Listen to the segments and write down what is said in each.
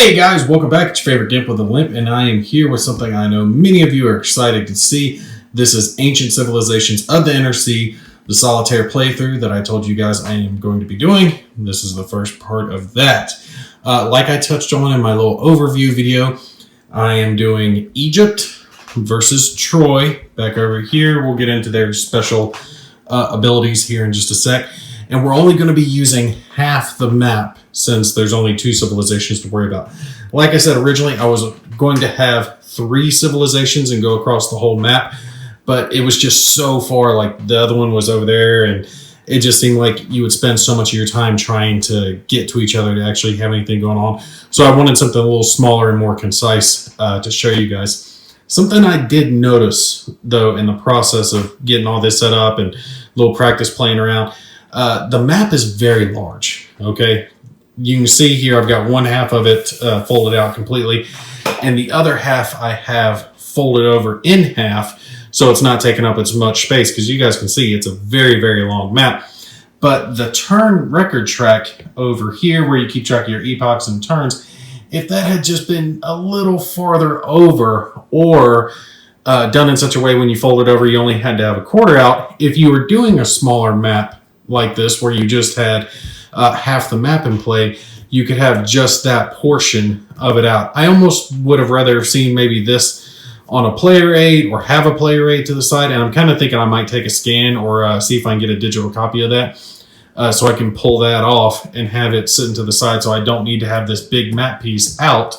Hey guys, welcome back. It's your favorite Gimp with a Limp, and I am here with something I know many of you are excited to see. This is Ancient Civilizations of the Inner Sea, the solitaire playthrough that I told you guys I am going to be doing. This is the first part of that. Like I touched on in my little overview video, I am doing Egypt versus Troy. Back over here, we'll get into their special abilities here in just a sec. And we're only going to be using half the map since there's only 2 civilizations to worry about. Like I said, originally I was going to have 3 civilizations and go across the whole map, but it was just so far, like the other one was over there, and it just seemed like you would spend so much of your time trying to get to each other to actually have anything going on. So I wanted something a little smaller and more concise to show you guys. Something I did notice, though, in the process of getting all this set up and a little practice playing around, the map is very large, okay? You can see here I've got one half of it folded out completely, and the other half I have folded over in half, so it's not taking up as much space, because you guys can see it's a very, very long map. But the turn record track over here, where you keep track of your epochs and turns, if that had just been a little farther over, or done in such a way when you fold it over you only had to have a quarter out, if you were doing a smaller map like this, where you just had half the map in play, you could have just that portion of it out. I almost would have rather seen maybe this on a player aid or have a player aid to the side, and I'm kind of thinking I might take a scan or see if I can get a digital copy of that so I can pull that off and have it sitting to the side, so I don't need to have this big map piece out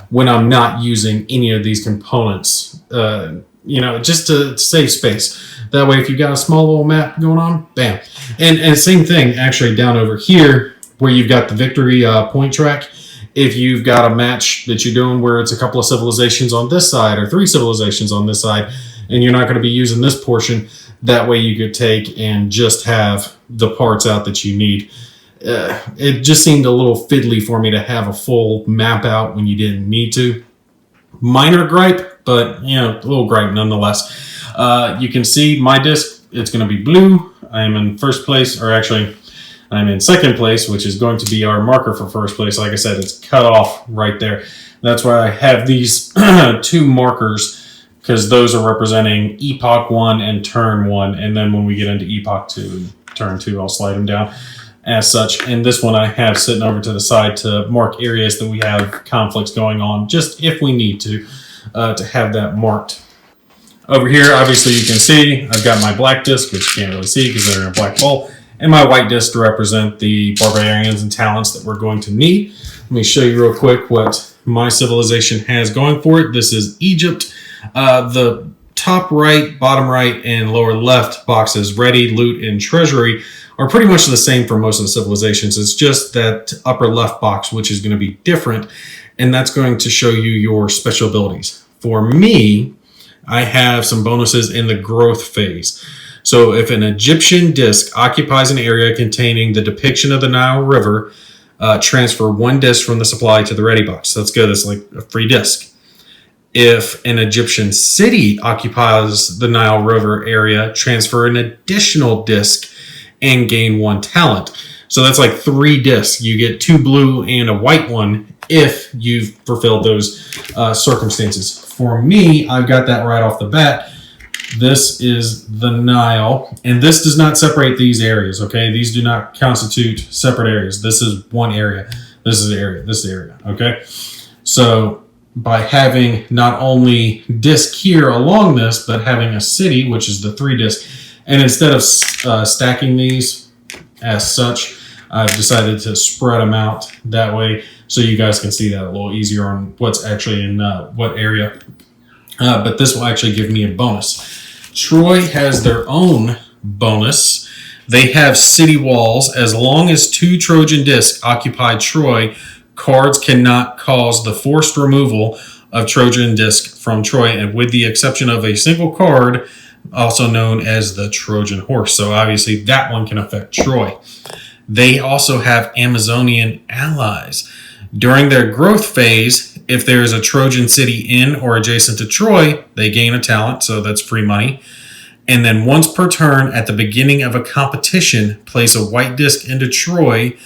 when I'm not using any of these components, just to save space. That way, if you've got a small little map going on, bam. And same thing, actually, down over here, where you've got the victory point track. If you've got a match that you're doing where it's a couple of civilizations on this side or 3 civilizations on this side, and you're not going to be using this portion, that way you could take and just have the parts out that you need. It just seemed a little fiddly for me to have a full map out when you didn't need to. Minor gripe, but a little gripe nonetheless. You can see my disc, it's going to be blue. I am in first place, or actually I'm in second place, which is going to be our marker for first place. Like I said, it's cut off right there. That's why I have these 2 markers, because those are representing Epoch 1 and Turn 1. And then when we get into Epoch 2 and Turn 2, I'll slide them down as such. And this one I have sitting over to the side to mark areas that we have conflicts going on, just if we need to have that marked. Over here, obviously, you can see I've got my black disc, which you can't really see because they're in a black bowl, and my white disc to represent the barbarians and talents that we're going to need. Let me show you real quick what my civilization has going for it. This is Egypt. The top right, bottom right, and lower left boxes, ready, loot, and treasury, are pretty much the same for most of the civilizations. It's just that upper left box, which is going to be different, and that's going to show you your special abilities. For me, I have some bonuses in the growth phase. So if an Egyptian disc occupies an area containing the depiction of the Nile River, transfer 1 disc from the supply to the ready box. That's good. It's like a free disc. If an Egyptian city occupies the Nile River area, transfer an additional disc and gain 1 talent. So that's like 3 discs. You get 2 blue and a white one if you've fulfilled those circumstances. For me, I've got that right off the bat. This is the Nile, and this does not separate these areas, okay? These do not constitute separate areas. This is one area. This is the area. This is the area, okay? So by having not only disc here along this, but having a city, which is the 3 disc, and instead of stacking these as such, I've decided to spread them out that way so you guys can see that a little easier on what's actually in what area. But this will actually give me a bonus. Troy has their own bonus. They have city walls. As long as 2 Trojan discs occupy Troy, cards cannot cause the forced removal of Trojan disc from Troy, and with the exception of a single card, also known as the Trojan horse. So obviously that one can affect Troy. They also have Amazonian allies. During their growth phase, if there is a Trojan city in or adjacent to Troy, they gain a talent, so that's free money. And then once per turn at the beginning of a competition, place a white disc into Troy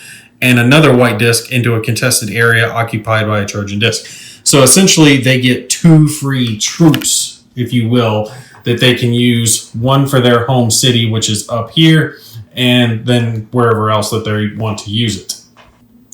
and another white disc into a contested area occupied by a Trojan disc. So essentially, they get 2 free troops, if you will, that they can use, one for their home city, which is up here, and then wherever else that they want to use it.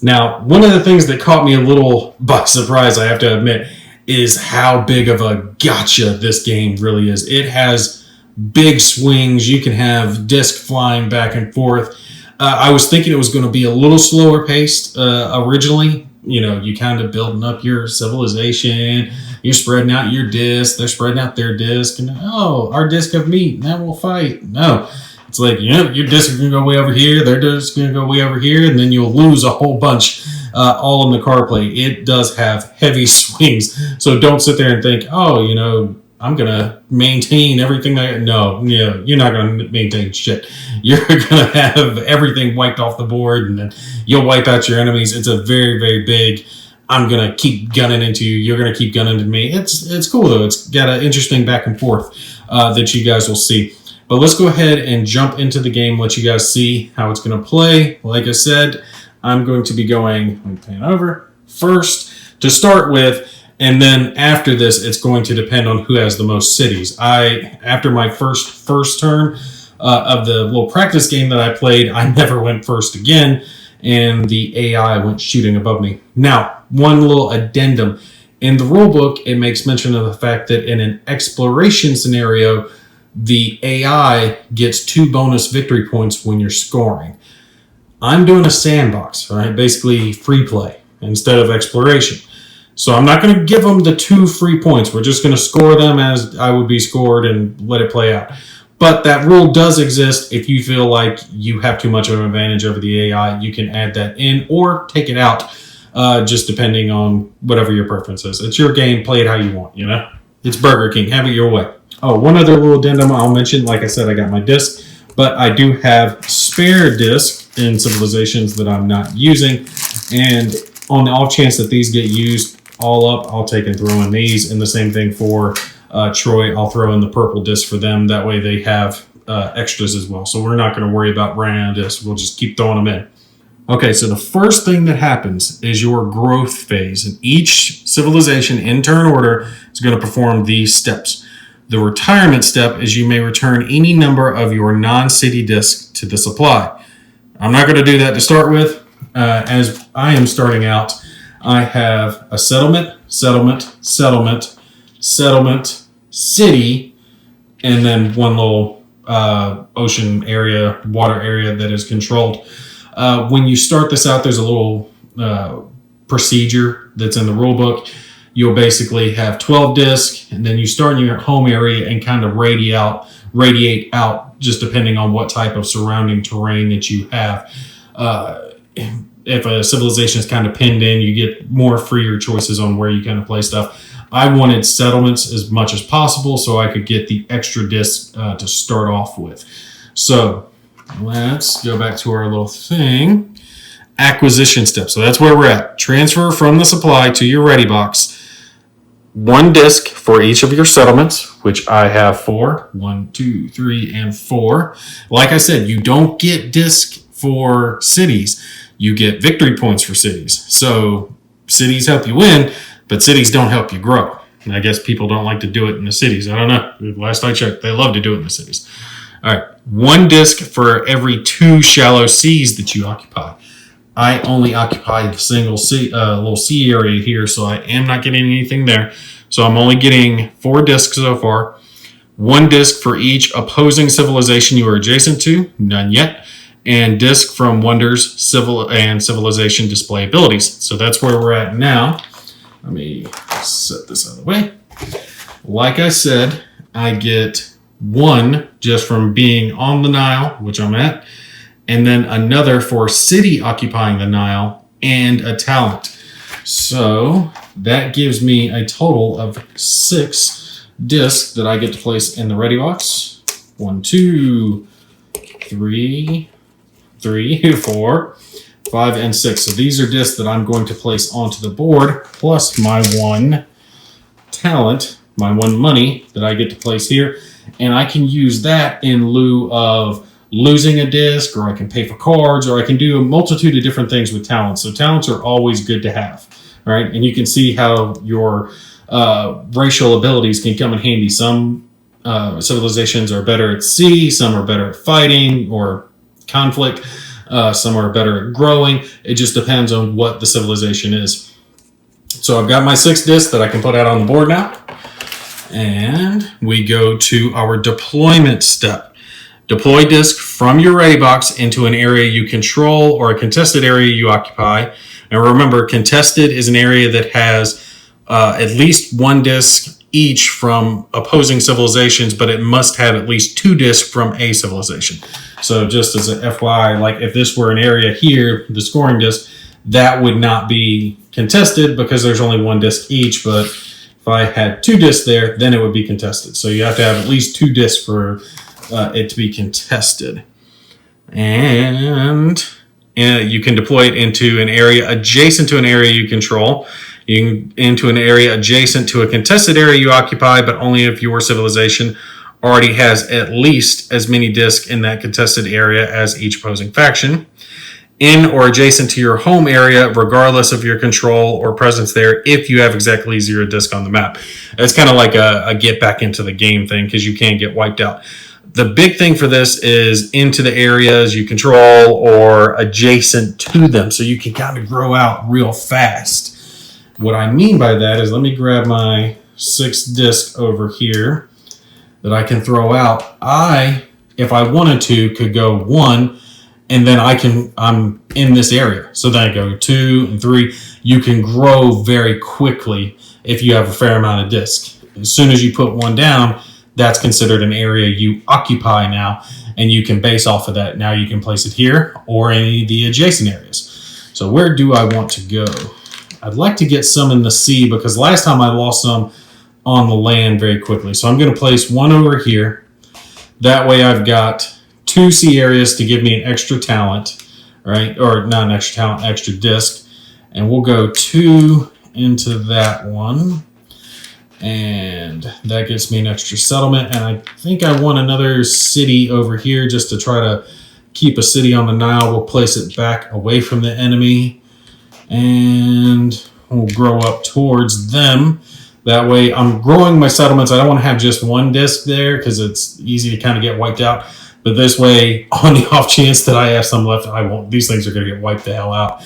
Now, one of the things that caught me a little by surprise, I have to admit, is how big of a gotcha this game really is. It has big swings. You can have disc flying back and forth. I was thinking it was going to be a little slower paced originally. You know, you kind of building up your civilization. You're spreading out your disc. They're spreading out their disc. And, oh, our disc of meat. Now we'll fight. No. It's like, you know, your disc is going to go way over here. Their disc is going to go way over here. And then you'll lose a whole bunch all in the card play. It does have heavy swings. So don't sit there and think, oh, you know, I'm going to maintain everything. No, you're not going to maintain shit. You're going to have everything wiped off the board, and then you'll wipe out your enemies. It's a very, very big, I'm going to keep gunning into you. You're going to keep gunning into me. It's cool, though. It's got an interesting back and forth that you guys will see. But let's go ahead and jump into the game, let you guys see how it's going to play. Like I said, I'm going to be going, let me pan over, first to start with, and then after this, it's going to depend on who has the most cities. After my first turn of the little practice game that I played, I never went first again, and the AI went shooting above me. Now, one little addendum. In the rulebook, it makes mention of the fact that in an exploration scenario, the AI gets 2 bonus victory points when you're scoring. I'm doing a sandbox, right? Basically free play instead of exploration. So I'm not going to give them the 2 free points. We're just going to score them as I would be scored and let it play out. But that rule does exist. If you feel like you have too much of an advantage over the AI, you can add that in or take it out, just depending on whatever your preference is. It's your game. Play it how you want, you know? It's Burger King. Have it your way. Oh, one other little addendum I'll mention. Like I said, I got my disc, but I do have spare disc in civilizations that I'm not using. And on the off chance that these get used all up, I'll take and throw in these. And the same thing for Troy. I'll throw in the purple disc for them. That way they have extras as well. So we're not going to worry about running out of discs. We'll just keep throwing them in. Okay, so the first thing that happens is your growth phase. And each civilization in turn order is going to perform these steps. The retirement step is you may return any number of your non-city discs to the supply. I'm not going to do that to start with. As I am starting out, I have a settlement, city, and then one little ocean area, water area that is controlled. When you start this out, there's a little procedure that's in the rule book. You'll basically have 12 discs, and then you start in your home area and kind of radiate out, just depending on what type of surrounding terrain that you have. If a civilization is kind of pinned in, you get more freer choices on where you kind of play stuff. I wanted settlements as much as possible so I could get the extra discs to start off with. So let's go back to our little thing. Acquisition step. So that's where we're at. Transfer from the supply to your ready box. 1 disc for each of your settlements, which I have 4. 1, 2, 3, and 4. Like I said, you don't get disc for cities. You get victory points for cities. So cities help you win, but cities don't help you grow. And I guess people don't like to do it in the cities. I don't know. Last I checked, they love to do it in the cities. All right. 1 disc for every 2 shallow seas that you occupy. I only occupy a single sea, little sea area here, so I am not getting anything there. So I'm only getting 4 discs so far. 1 disc for each opposing civilization you are adjacent to, none yet. And disc from Wonders, Civil, and Civilization display abilities. So that's where we're at now. Let me set this out of the way. Like I said, I get 1 just from being on the Nile, which I'm at, and then another for city occupying the Nile, and a talent. So that gives me a total of 6 discs that I get to place in the ready box. 1, 2, 3, 4, 5, and 6. So these are discs that I'm going to place onto the board, plus my 1 talent, my 1 money that I get to place here. And I can use that in lieu of losing a disc, or I can pay for cards, or I can do a multitude of different things with talents. So talents are always good to have. All right. And you can see how your racial abilities can come in handy. Some civilizations are better at sea, some are better at fighting or conflict, some are better at growing. It just depends on what the civilization is. So I've got my 6 discs that I can put out on the board now. And we go to our deployment step. Deploy disc from your ready box into an area you control or a contested area you occupy. And remember, contested is an area that has at least 1 disc each from opposing civilizations, but it must have at least 2 discs from a civilization. So just as an FYI, like if this were an area here, the scoring disc, that would not be contested because there's only 1 disc each. But if I had 2 discs there, then it would be contested. So you have to have at least 2 discs for it to be contested. And you can deploy it into an area adjacent to an area you control. Into an area adjacent to a contested area you occupy, but only if your civilization already has at least as many discs in that contested area as each opposing faction. In or adjacent to your home area, regardless of your control or presence there, if you have exactly 0 disc on the map. It's kind of like a get back into the game thing because you can't get wiped out. The big thing for this is into the areas you control or adjacent to them, so you can kind of grow out real fast. What I mean by that is, let me grab my 6 disc over here that I can throw out. If I wanted to, could go 1, and then I'm in this area. So then I go 2 and 3. You can grow very quickly if you have a fair amount of disc. As soon as you put 1 down, that's considered an area you occupy now, and you can base off of that. Now you can place it here or any of the adjacent areas. So where do I want to go? I'd like to get some in the sea because last time I lost some on the land very quickly. So I'm going to place 1 over here. That way I've got 2 sea areas to give me an extra talent, right? Or not an extra talent, extra disc. And we'll go 2 into that one. And that gets me an extra settlement. And I think I want another city over here just to try to keep a city on the Nile. We'll place it back away from the enemy. And we'll grow up towards them. That way I'm growing my settlements. I don't want to have just 1 disc there because it's easy to kind of get wiped out. But this way, on the off chance that I have some left, I won't. These things are going to get wiped the hell out.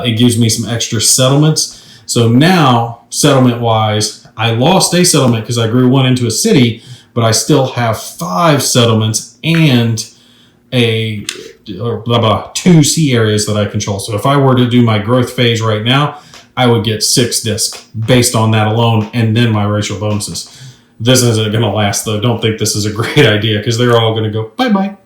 It gives me some extra settlements. So now, settlement-wise, I lost a settlement because I grew 1 into a city, but I still have 5 settlements and 2 sea areas that I control. So if I were to do my growth phase right now, I would get 6 discs based on that alone, and then my racial bonuses. This isn't going to last, though. Don't think this is a great idea because they're all going to go bye-bye.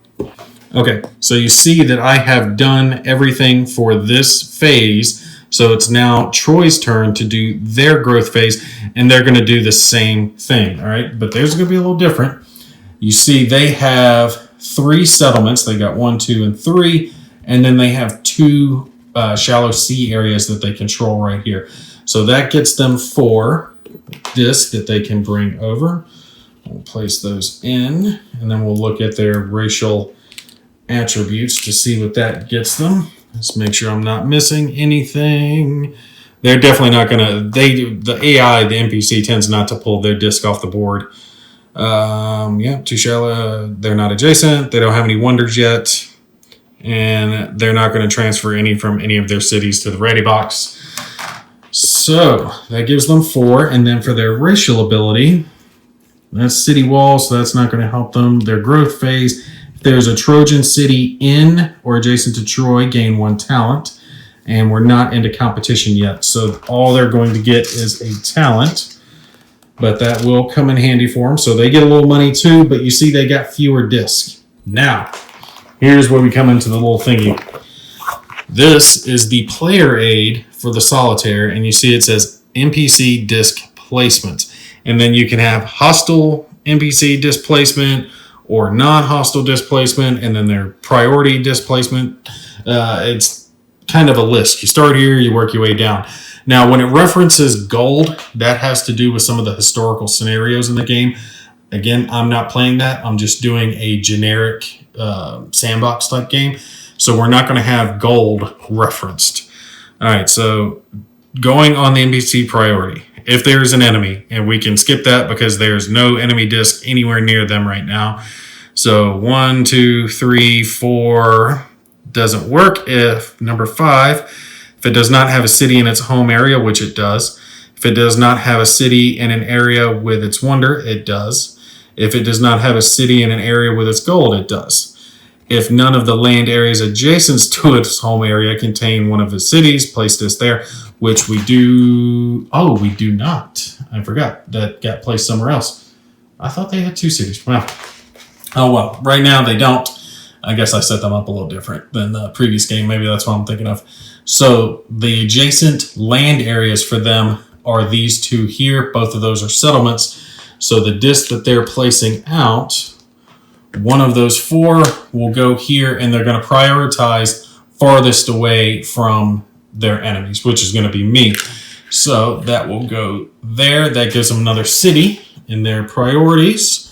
Okay, so you see that I have done everything for this phase. So it's now Troy's turn to do their growth phase, and they're going to do the same thing, all right? But theirs is going to be a little different. You see they have 3 settlements. They got 1, 2, and 3, and then they have 2 shallow sea areas that they control right here. So that gets them 4 discs that they can bring over. We'll place those in, and then we'll look at their racial attributes to see what that gets them. Let's make sure I'm not missing anything. They're definitely not going to, the AI, the NPC tends not to pull their disc off the board. Yeah, too shallow. They're not adjacent. They don't have any wonders yet. And they're not going to transfer any from any of their cities to the ready box. So that gives them 4. And then for their racial ability, that's city wall, so that's not going to help them. Their growth phase, if there's a Trojan city in or adjacent to Troy, gain 1 talent. And we're not into competition yet. So all they're going to get is a talent. But that will come in handy for them. So they get a little money too, but you see they got fewer discs. Now, here's where we come into the little thingy. This is the player aid for the solitaire, and you see it says NPC disc placements. And then you can have hostile NPC displacement or non-hostile displacement, and then their priority displacement. It's kind of a list. You start here, you work your way down. Now, when it references gold, that has to do with some of the historical scenarios in the game. Again, I'm not playing that. I'm just doing a generic sandbox type game. So we're not going to have gold referenced. All right, so going on the NPC priority. If there's an enemy, and we can skip that because there's no enemy disc anywhere near them right now. So 1, 2, 3, 4 doesn't work. If number 5, if it does not have a city in its home area, which it does. If it does not have a city in an area with its wonder, it does. If it does not have a city in an area with its gold, it does. If none of the land areas adjacent to its home area contain one of its cities, place this there, which we do. Oh, we do not. I forgot that got placed somewhere else. I thought they had 2 cities. Well, oh well. Right now they don't. I guess I set them up a little different than the previous game. Maybe that's what I'm thinking of. So the adjacent land areas for them are these 2 here. Both of those are settlements. So the disc that they're placing out, one of those 4 will go here, and they're going to prioritize farthest away from their enemies, which is going to be me. So that will go there. That gives them another city in their priorities.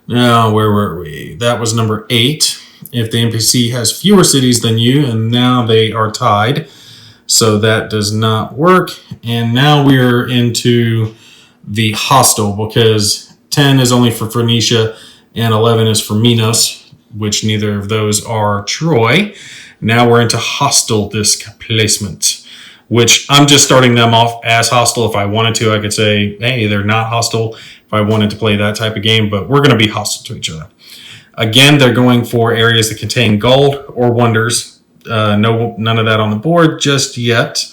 Now, where were we? That was number 8. If the NPC has fewer cities than you, and now they are tied. So that does not work. And now we're into the hostile, because 10 is only for Phoenicia and 11 is for Minos, which neither of those are Troy. Now we're into hostile disc placement, which I'm just starting them off as hostile. If I wanted to, I could say, hey, they're not hostile if I wanted to play that type of game, but we're going to be hostile to each other. Again, they're going for areas that contain gold or wonders. None of that on the board just yet.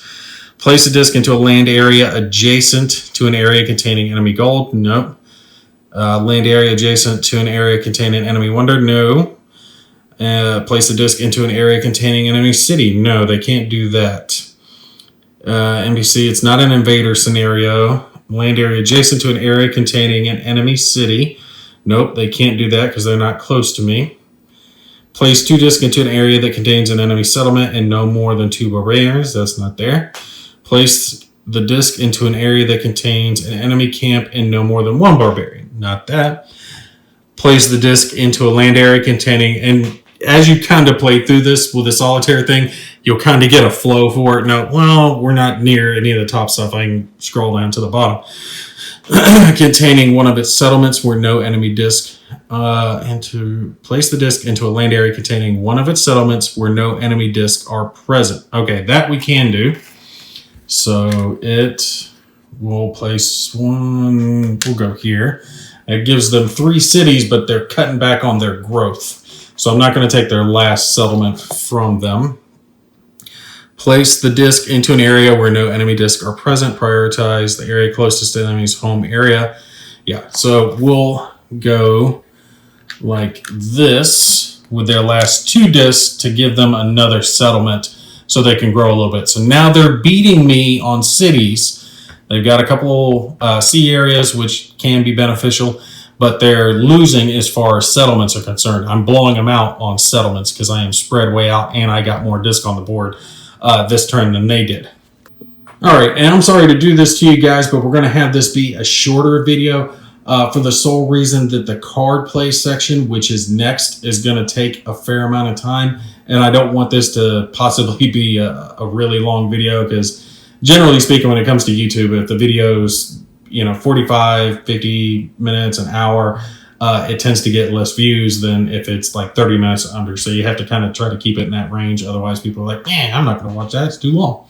Place a disc into a land area adjacent to an area containing enemy gold. Nope. Land area adjacent to an area containing enemy wonder. No. Place a disc into an area containing enemy city. No, they can't do that. NPC, it's not an invader scenario. Land area adjacent to an area containing an enemy city. Nope, they can't do that because they're not close to me. Place 2 discs into an area that contains an enemy settlement and no more than 2 barbarians. That's not there. Place the disc into an area that contains an enemy camp and no more than 1 barbarian. Not that. Place the disc into a land area containing, and as you kind of play through this with the solitaire thing, you'll kind of get a flow for it. No, well, we're not near any of the top stuff. I can scroll down to the bottom. Containing one of its settlements where no enemy disc, and to place the disc into a land area containing one of its settlements where no enemy disc are present. Okay, that we can do. So it will place 1, we'll go here. It gives them 3 cities, but they're cutting back on their growth. So I'm not going to take their last settlement from them. Place the disc into an area where no enemy discs are present. Prioritize the area closest to the enemy's home area. Yeah, so we'll go like this with their last 2 discs to give them another settlement so they can grow a little bit. So now they're beating me on cities. They've got a couple sea areas, which can be beneficial, but they're losing as far as settlements are concerned. I'm blowing them out on settlements because I am spread way out and I got more disc on the board this turn than they did. All right, and I'm sorry to do this to you guys, but we're going to have this be a shorter video for the sole reason that the card play section, which is next, is going to take a fair amount of time, and I don't want this to possibly be a really long video because generally speaking, when it comes to YouTube, if the video's 45, 50 minutes, an hour, it tends to get less views than if it's like 30 minutes under. So you have to kind of try to keep it in that range. Otherwise, people are like, I'm not going to watch that. It's too long,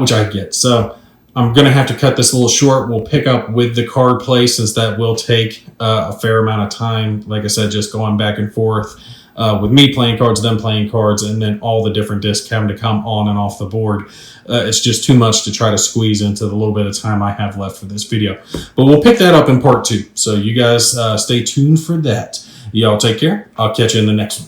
which I get. So I'm going to have to cut this a little short. We'll pick up with the card play since that will take a fair amount of time. Like I said, just going back and forth with me playing cards, them playing cards, and then all the different discs having to come on and off the board. It's just too much to try to squeeze into the little bit of time I have left for this video. But we'll pick that up in part 2. So you guys stay tuned for that. Y'all take care. I'll catch you in the next one.